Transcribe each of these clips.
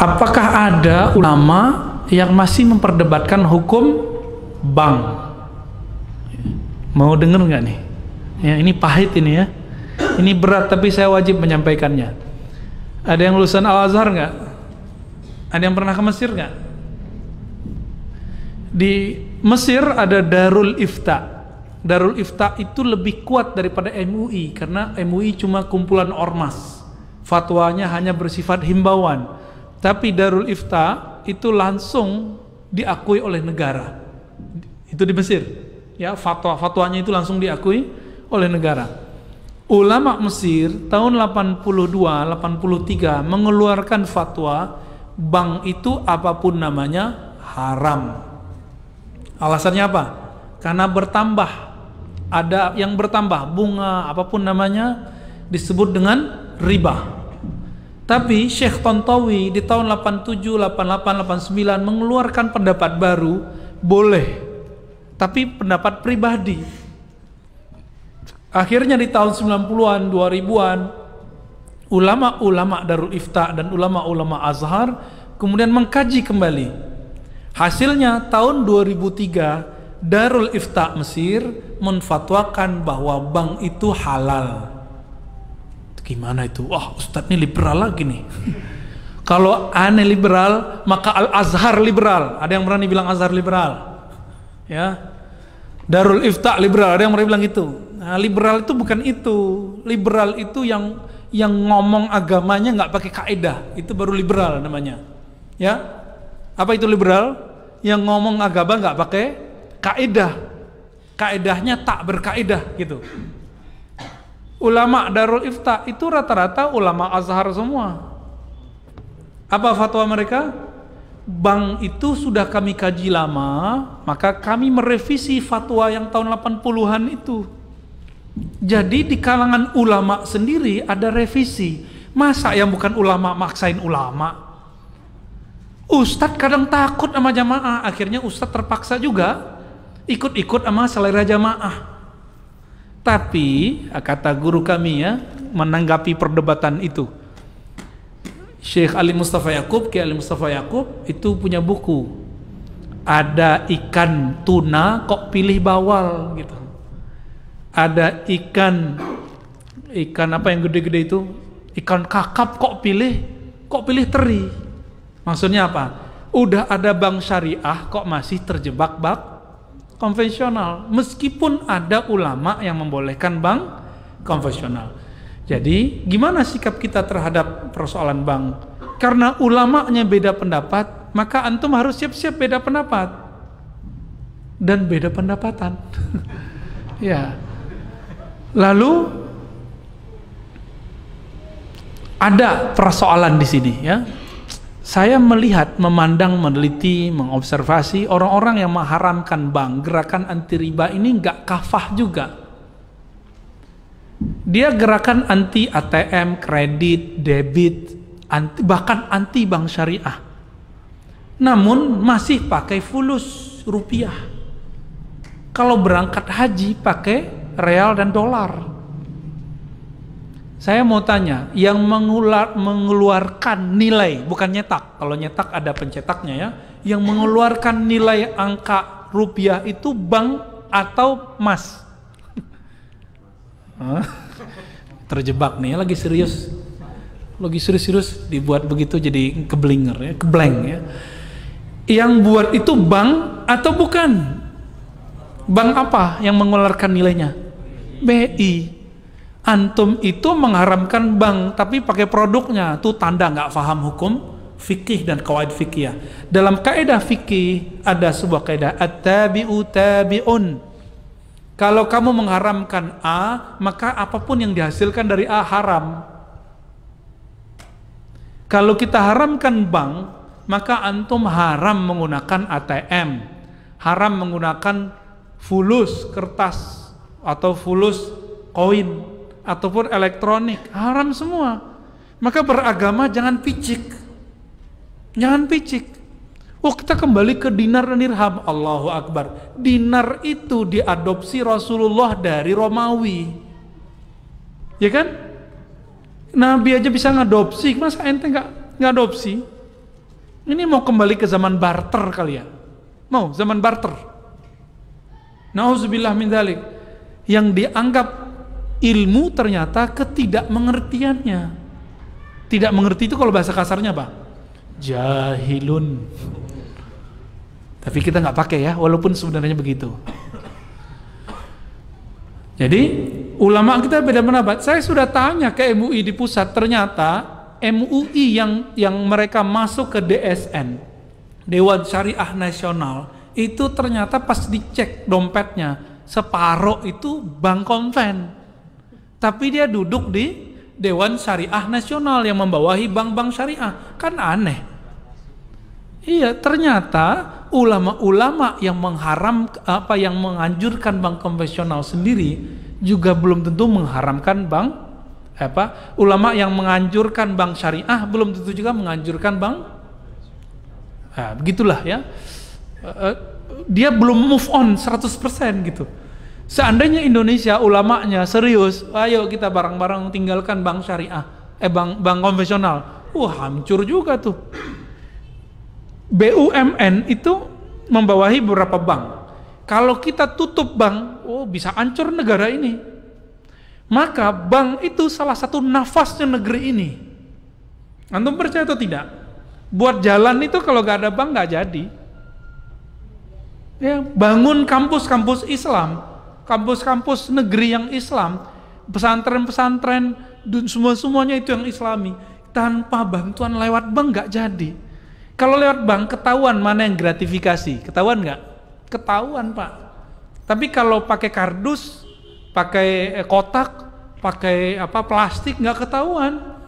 apakah ada ulama yang masih memperdebatkan hukum bank? Mau denger nggak nih? Ya, ini pahit ini ya. Ini berat tapi saya wajib menyampaikannya. Ada yang lulusan Al-Azhar nggak? Ada yang pernah ke Mesir nggak? Di Mesir ada Darul Ifta. Darul Ifta itu lebih kuat daripada MUI karena MUI cuma kumpulan ormas. Fatwanya hanya bersifat himbauan. Tapi Darul Ifta itu langsung diakui oleh negara. Itu di Mesir. Ya, fatwanya itu langsung diakui oleh negara. Ulama Mesir tahun 82-83 mengeluarkan fatwa bank itu apapun namanya haram. Alasannya apa? Karena bertambah, ada yang bertambah, bunga apapun namanya disebut dengan riba. Tapi Syekh Tontowi di tahun 87, 88, 89 mengeluarkan pendapat baru, boleh, tapi pendapat pribadi. Akhirnya di tahun 90-an, 2000-an, ulama-ulama Darul Ifta dan ulama-ulama Azhar kemudian mengkaji kembali. Hasilnya tahun 2003 Darul Ifta Mesir menfatwakan bahwa bank itu halal. Gimana itu? Wah, Ustadz ini liberal lagi nih. Kalau aneh liberal, maka Al-Azhar liberal. Ada yang berani bilang Azhar liberal? Ya. Darul Ifta liberal, ada yang berani bilang itu. Nah, liberal itu bukan itu. Liberal itu yang ngomong agamanya nggak pakai kaidah, itu baru liberal namanya. Ya, apa itu liberal? Yang ngomong agama nggak pakai kaidah, kaidahnya tak berkaidah gitu. Ulama Darul Ifta itu rata-rata ulama Azhar semua. Apa fatwa mereka? Bank itu sudah kami kaji lama, maka kami merevisi fatwa yang tahun 80-an itu. Jadi di kalangan ulama sendiri ada revisi. Masa yang bukan ulama maksain ulama? Ustadz kadang takut sama jamaah, akhirnya Ustadz terpaksa juga ikut-ikut sama selera jamaah. Tapi kata guru kami ya, menanggapi perdebatan itu, Syekh Ali Mustafa Yaqub, Kiai Ali Mustafa Yaqub itu punya buku. Ada ikan tuna kok pilih bawal gitu. Ada ikan apa yang gede-gede itu? Ikan kakap kok pilih teri. Maksudnya apa? Udah ada bank syariah kok masih terjebak bank konvensional, meskipun ada ulama yang membolehkan bank konvensional. Jadi gimana sikap kita terhadap persoalan bank? Karena ulamanya beda pendapat, maka antum harus siap-siap beda pendapat dan beda pendapatan. Ya. Lalu ada persoalan di sini ya. Saya melihat, memandang, meneliti, mengobservasi orang-orang yang mengharamkan bank, gerakan anti riba ini nggak kafah juga. Dia gerakan anti ATM, kredit, debit, bahkan anti bank syariah. Namun masih pakai fulus rupiah. Kalau berangkat haji pakai real dan dolar. Saya mau tanya, yang mengeluarkan nilai, bukan nyetak. Kalau nyetak ada pencetaknya ya. Yang mengeluarkan nilai angka rupiah itu bank atau emas? Terjebak nih, lagi serius dibuat begitu jadi keblinger ya, keblank ya. Yang buat itu bank atau bukan? Bank apa yang mengeluarkan nilainya? BI. Antum itu mengharamkan bank tapi pakai produknya, tuh tanda nggak paham hukum fikih dan qawaid fikih. Dalam kaidah fikih ada sebuah kaidah at-tabi'u tabi'un. Kalau kamu mengharamkan A, maka apapun yang dihasilkan dari A haram. Kalau kita haramkan bank, maka antum haram menggunakan ATM, haram menggunakan fulus kertas atau fulus koin ataupun elektronik, haram semua. Maka beragama jangan picik. Oh, kita kembali ke dinar dan dirham. Allahu Akbar. Dinar itu diadopsi Rasulullah dari Romawi. Ya kan? Nabi aja bisa ngadopsi, masa ente nggak ngadopsi? Ini mau kembali ke zaman barter kali ya? Mau zaman barter? Nauzubillah min dzalik. Yang dianggap ilmu ternyata ketidakmengertiannya. Tidak mengerti itu kalau bahasa kasarnya apa? Jahilun. Tapi kita nggak pakai ya, walaupun sebenarnya begitu. Jadi ulama kita beda pendapat. Saya sudah tanya ke MUI di pusat, ternyata MUI yang mereka masuk ke DSN, Dewan Syariah Nasional, itu ternyata pas dicek dompetnya, separuh itu bank konven. Tapi dia duduk di Dewan Syariah Nasional yang membawahi bank-bank syariah. Kan aneh. Iya, ternyata ulama-ulama yang yang menganjurkan bank konvensional sendiri juga belum tentu mengharamkan bank ulama yang menganjurkan bank syariah belum tentu juga menganjurkan bank. Nah, begitulah ya. Dia belum move on 100% gitu. Seandainya Indonesia ulamanya serius, ayo kita bareng-bareng tinggalkan bank syariah, bank konvensional. Hancur juga tuh. BUMN itu membawahi beberapa bank. Kalau kita tutup bank, bisa hancur negara ini. Maka bank itu salah satu nafasnya negeri ini. Antum percaya atau tidak? Buat jalan itu kalau gak ada bank gak jadi. Ya, bangun kampus-kampus Islam, kampus-kampus negeri yang Islam, pesantren-pesantren, semuanya itu yang Islami. Tanpa bantuan lewat bank gak jadi. Kalau lewat bank ketahuan mana yang gratifikasi, ketahuan nggak? Ketahuan Pak. Tapi kalau pakai kardus, pakai kotak, pakai plastik nggak ketahuan.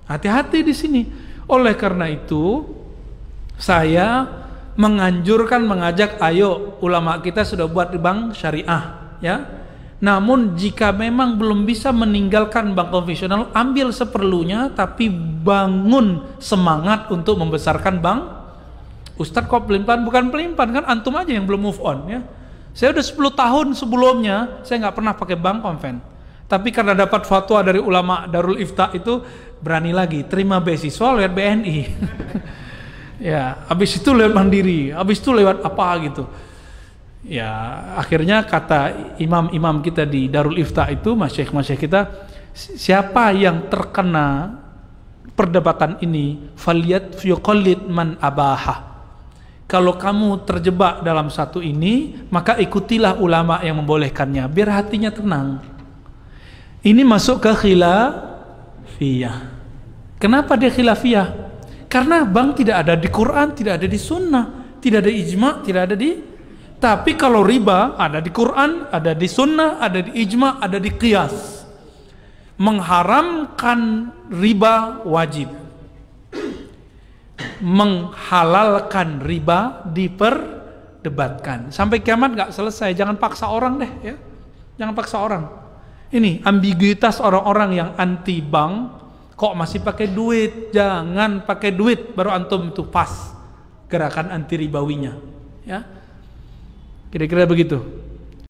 Hati-hati di sini. Oleh karena itu, saya mengajak, ayo ulama kita sudah buat bank syariah, ya. Namun jika memang belum bisa meninggalkan bank konvensional, ambil seperlunya, tapi bangun semangat untuk membesarkan bank. Ustadz kok pelin-pelan? Bukan pelin-pelan, kan antum aja yang belum move on ya. Saya udah 10 tahun sebelumnya, saya nggak pernah pakai bank konven. Tapi karena dapat fatwa dari ulama Darul Ifta itu, berani lagi, terima beasiswa lewat BNI. Ya, habis itu lewat Mandiri, habis itu lewat apa gitu. Ya, akhirnya kata imam-imam kita di Darul Ifta itu, masyayikh kita, siapa yang terkena perdebatan ini, faliyat yuqallid man abaha. Kalau kamu terjebak dalam satu ini, maka ikutilah ulama yang membolehkannya, biar hatinya tenang. Ini masuk ke khilafiyah. Kenapa dia khilafiyah? Karena bank tidak ada di Quran, tidak ada di sunnah, tidak ada ijma, tidak ada di. Tapi kalau riba ada di Quran, ada di sunnah, ada di ijma, ada di qiyas. Mengharamkan riba wajib. Menghalalkan riba diperdebatkan. Sampai kiamat gak selesai. Jangan paksa orang deh ya. Jangan paksa orang. Ini ambiguitas orang-orang yang anti bank, kok masih pakai duit. Jangan pakai duit baru antum itu pas gerakan anti ribawinya ya. Kira-kira begitu.